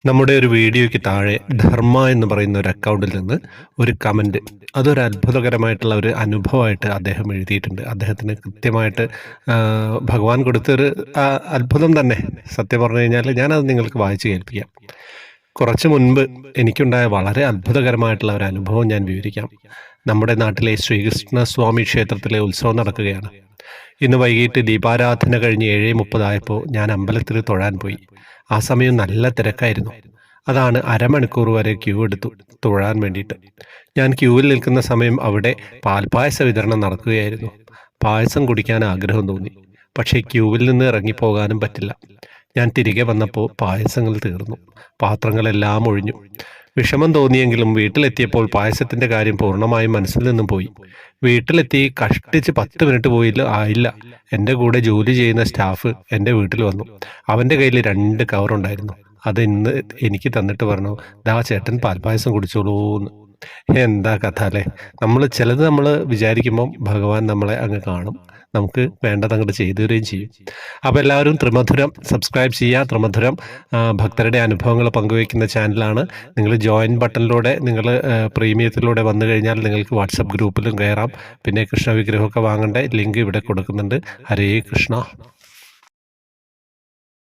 നമ്മുടെ ഒരു വീഡിയോയ്ക്ക് താഴെ ധർമ്മ എന്ന് പറയുന്ന ഒരു അക്കൗണ്ടിൽ നിന്ന് ഒരു കമൻറ്റ്, അതൊരു അത്ഭുതകരമായിട്ടുള്ള ഒരു അനുഭവമായിട്ട് അദ്ദേഹം എഴുതിയിട്ടുണ്ട്. അദ്ദേഹത്തിന് കൃത്യമായിട്ട് ഭഗവാൻ കൊടുത്തൊരു അത്ഭുതം തന്നെ. സത്യം പറഞ്ഞു കഴിഞ്ഞാൽ ഞാനത് നിങ്ങൾക്ക് വായിച്ച് കേൾപ്പിക്കാം. കുറച്ച് മുൻപ് എനിക്കുണ്ടായ വളരെ അത്ഭുതകരമായിട്ടുള്ള ഒരു അനുഭവം ഞാൻ വിവരിക്കാം. നമ്മുടെ നാട്ടിലെ ശ്രീകൃഷ്ണ സ്വാമി ക്ഷേത്രത്തിലെ ഉത്സവം നടക്കുകയാണ്. ഇന്ന് വൈകിട്ട് ദീപാരാധന കഴിഞ്ഞ് 7:30 ഞാൻ അമ്പലത്തിൽ തൊഴാൻ പോയി. ആ സമയം നല്ല തിരക്കായിരുന്നു. അതാണ് അരമണിക്കൂർ വരെ ക്യൂ എടുത്തു തൊഴാൻ വേണ്ടിയിട്ട്. ഞാൻ ക്യൂവിൽ നിൽക്കുന്ന സമയം അവിടെ പാൽപ്പായസ വിതരണം നടക്കുകയായിരുന്നു. പായസം കുടിക്കാൻ ആഗ്രഹം തോന്നി. പക്ഷേ ക്യൂവിൽ നിന്ന് ഇറങ്ങിപ്പോകാനും പറ്റില്ല. ഞാൻ തിരികെ വന്നപ്പോൾ പായസങ്ങൾ തീർന്നു. പാത്രങ്ങളെല്ലാം ഒഴിഞ്ഞു. വിഷമം തോന്നിയെങ്കിലും വീട്ടിലെത്തിയപ്പോൾ പായസത്തിൻ്റെ കാര്യം പൂർണ്ണമായും മനസ്സിൽ നിന്നും പോയി. വീട്ടിലെത്തി കഷ്ടിച്ച് 10 മിനിറ്റ് ആയില്ല. എൻ്റെ കൂടെ ജോലി ചെയ്യുന്ന സ്റ്റാഫ് എൻ്റെ വീട്ടിൽ വന്നു. അവൻ്റെ കയ്യിൽ 2 കവറുണ്ടായിരുന്നു. അത് ഇന്ന് എനിക്ക് തന്നിട്ട് പറഞ്ഞു, ദാ ചേട്ടൻ പാൽപ്പായസം കുടിച്ചോളൂ എന്ന്. എന്താ കഥ അല്ലേ? ചിലത് നമ്മൾ വിചാരിക്കുമ്പം ഭഗവാൻ നമ്മളെ അങ്ങ് കാണും. നമുക്ക് വേണ്ടത് അങ്ങോട്ട് ചെയ്തു തരികയും ചെയ്യും. അപ്പോൾ എല്ലാവരും ത്രിമധുരം സബ്സ്ക്രൈബ് ചെയ്യുക. ത്രിമധുരം ഭക്തരുടെ അനുഭവങ്ങൾ പങ്കുവയ്ക്കുന്ന ചാനലാണ്. നിങ്ങൾ ജോയിൻ ബട്ടണിലൂടെ നിങ്ങൾ പ്രീമിയത്തിലൂടെ വന്നു കഴിഞ്ഞാൽ നിങ്ങൾക്ക് വാട്സപ്പ് ഗ്രൂപ്പിലും കയറാം. പിന്നെ കൃഷ്ണ വിഗ്രഹമൊക്കെ വാങ്ങേണ്ട ലിങ്ക് ഇവിടെ കൊടുക്കുന്നുണ്ട്. ഹരേ കൃഷ്ണ.